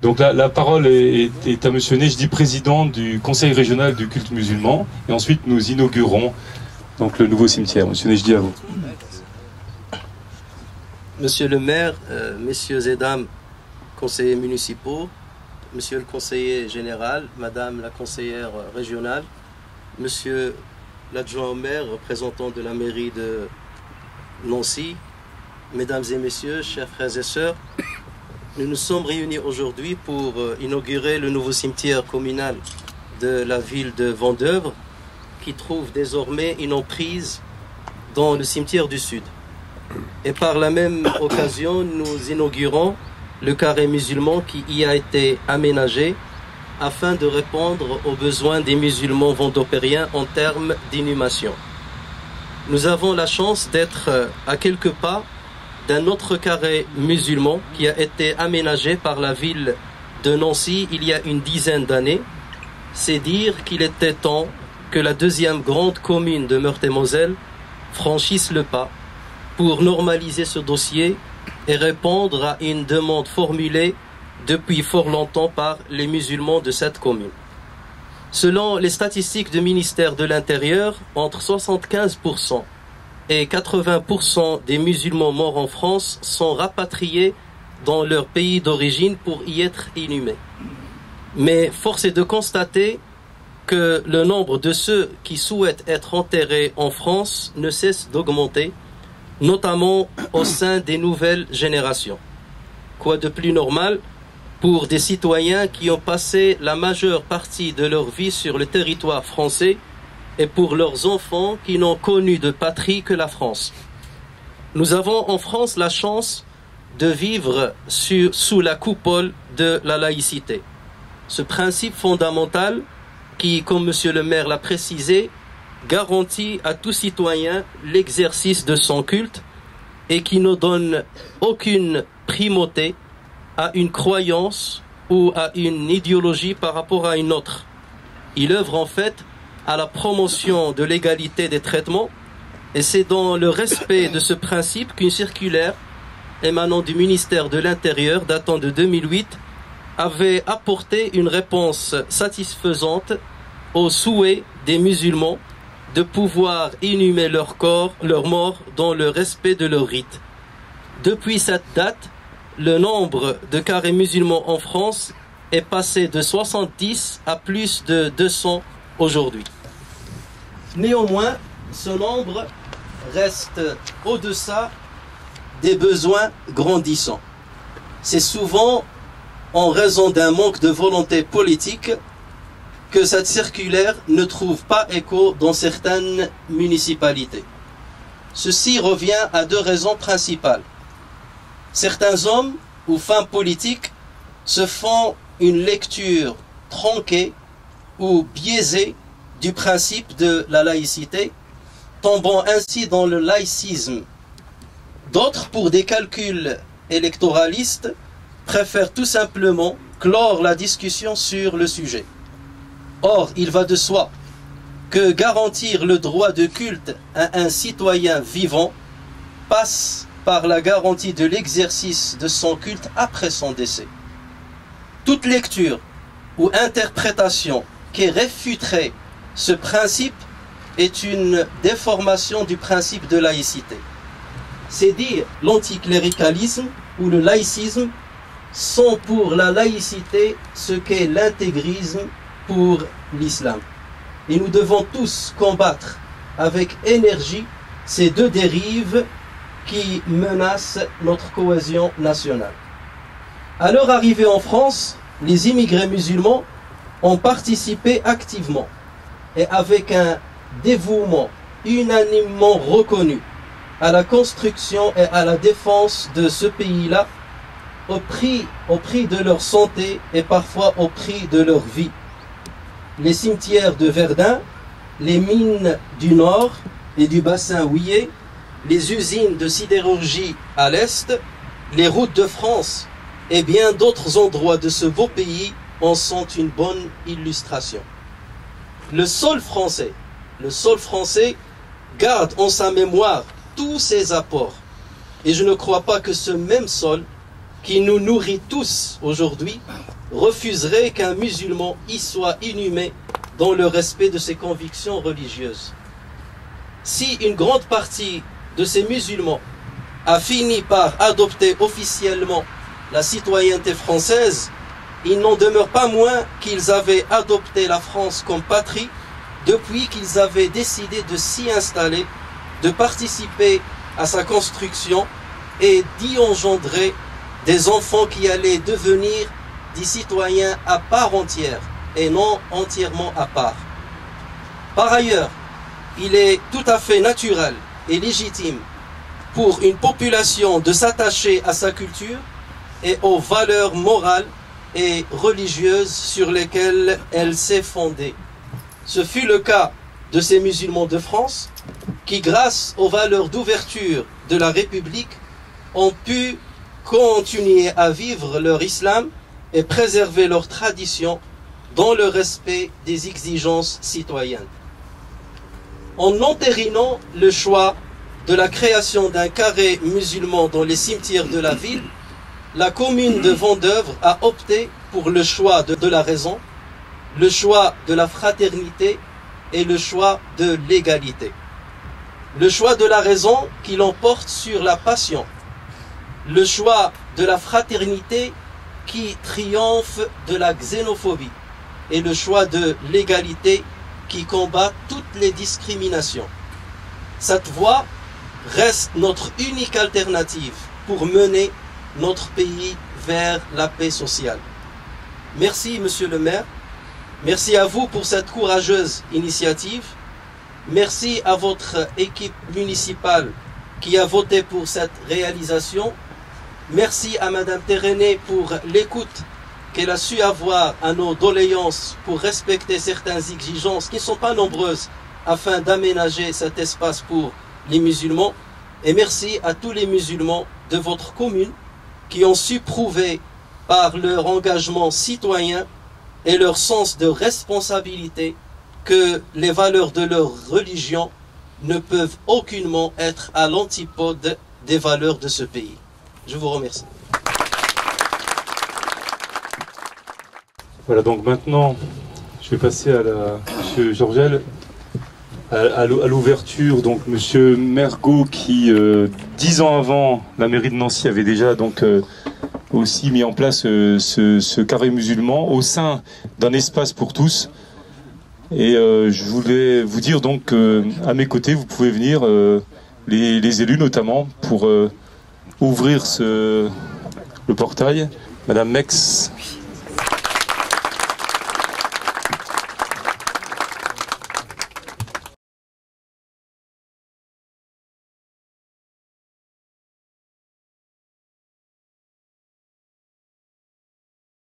Donc la parole est à Monsieur Nejdi, président du Conseil régional du culte musulman. Et ensuite, nous inaugurons donc le nouveau cimetière. Monsieur Nejdi, à vous. Monsieur le maire, messieurs et dames conseillers municipaux, monsieur le conseiller général, madame la conseillère régionale, monsieur l'adjoint au maire, représentant de la mairie de Nancy, mesdames et messieurs, chers frères et sœurs, nous nous sommes réunis aujourd'hui pour inaugurer le nouveau cimetière communal de la ville de Vendeuvre, qui trouve désormais une emprise dans le cimetière du Sud. Et par la même occasion, nous inaugurons le carré musulman qui y a été aménagé afin de répondre aux besoins des musulmans vendopériens en termes d'inhumation. Nous avons la chance d'être à quelques pas d'un autre carré musulman qui a été aménagé par la ville de Nancy il y a une dizaine d'années. C'est dire qu'il était temps que la deuxième grande commune de Meurthe-et-Moselle franchisse le pas pour normaliser ce dossier et répondre à une demande formulée depuis fort longtemps par les musulmans de cette commune. Selon les statistiques du ministère de l'Intérieur, entre 75% et 80% des musulmans morts en France sont rapatriés dans leur pays d'origine pour y être inhumés. Mais force est de constater que le nombre de ceux qui souhaitent être enterrés en France ne cesse d'augmenter, notamment au sein des nouvelles générations. Quoi de plus normal pour des citoyens qui ont passé la majeure partie de leur vie sur le territoire français et pour leurs enfants qui n'ont connu de patrie que la France. Nous avons en France la chance de vivre sous la coupole de la laïcité. Ce principe fondamental qui, comme monsieur le maire l'a précisé, garantit à tout citoyen l'exercice de son culte et qui ne donne aucune primauté à une croyance ou à une idéologie par rapport à une autre. Il œuvre en fait à la promotion de l'égalité des traitements et c'est dans le respect de ce principe qu'une circulaire émanant du ministère de l'Intérieur datant de 2008 avait apporté une réponse satisfaisante aux souhaits des musulmans de pouvoir inhumer leur corps, leurs morts, dans le respect de leur rite. Depuis cette date, le nombre de carrés musulmans en France est passé de 70 à plus de 200 aujourd'hui. Néanmoins, ce nombre reste au-deçà des besoins grandissants. C'est souvent en raison d'un manque de volonté politique que cette circulaire ne trouve pas écho dans certaines municipalités. Ceci revient à deux raisons principales. Certains hommes ou femmes politiques se font une lecture tronquée ou biaisée du principe de la laïcité, tombant ainsi dans le laïcisme. D'autres, pour des calculs électoralistes, préfèrent tout simplement clore la discussion sur le sujet. Or, il va de soi que garantir le droit de culte à un citoyen vivant passe par la garantie de l'exercice de son culte après son décès. Toute lecture ou interprétation qui réfuterait ce principe est une déformation du principe de laïcité. C'est dire l'anticléricalisme ou le laïcisme sont pour la laïcité ce qu'est l'intégrisme pour l'islam. Et nous devons tous combattre avec énergie ces deux dérives qui menacent notre cohésion nationale. À leur arrivée en France, les immigrés musulmans ont participé activement et avec un dévouement unanimement reconnu à la construction et à la défense de ce pays-là au prix de leur santé et parfois au prix de leur vie. Les cimetières de Verdun, les mines du Nord et du bassin houillé, les usines de sidérurgie à l'Est, les routes de France et bien d'autres endroits de ce beau pays en sont une bonne illustration. Le sol français garde en sa mémoire tous ses apports. Et je ne crois pas que ce même sol qui nous nourrit tous aujourd'hui, refuserait qu'un musulman y soit inhumé dans le respect de ses convictions religieuses. Si une grande partie de ces musulmans a fini par adopter officiellement la citoyenneté française, il n'en demeure pas moins qu'ils avaient adopté la France comme patrie depuis qu'ils avaient décidé de s'y installer, de participer à sa construction et d'y engendrer des enfants qui allaient devenir des citoyens à part entière et non entièrement à part. Par ailleurs, il est tout à fait naturel et légitime pour une population de s'attacher à sa culture et aux valeurs morales et religieuses sur lesquelles elle s'est fondée. Ce fut le cas de ces musulmans de France qui, grâce aux valeurs d'ouverture de la République, ont pu continuer à vivre leur islam et préserver leur tradition dans le respect des exigences citoyennes. En entérinant le choix de la création d'un carré musulman dans les cimetières de la ville, la commune de Vendeuvre a opté pour le choix de la raison, le choix de la fraternité et le choix de l'égalité. Le choix de la raison qui l'emporte sur la passion, le choix de la fraternité qui triomphe de la xénophobie et le choix de l'égalité qui combat toutes les discriminations. Cette voie reste notre unique alternative pour mener notre pays vers la paix sociale. Merci, Monsieur le maire. Merci à vous pour cette courageuse initiative. Merci à votre équipe municipale qui a voté pour cette réalisation. Merci à Madame Téréné pour l'écoute qu'elle a su avoir à nos doléances pour respecter certaines exigences qui ne sont pas nombreuses afin d'aménager cet espace pour les musulmans. Et merci à tous les musulmans de votre commune qui ont su prouver par leur engagement citoyen et leur sens de responsabilité que les valeurs de leur religion ne peuvent aucunement être à l'antipode des valeurs de ce pays. Je vous remercie. Voilà, donc maintenant, je vais passer à M. Georgel, à l'ouverture. Donc M. Mergot, qui 10 ans avant la mairie de Nancy avait déjà donc aussi mis en place ce carré musulman au sein d'un espace pour tous. Et je voulais vous dire donc à mes côtés, vous pouvez venir, les élus notamment, pour ouvrir le portail. Madame Mex.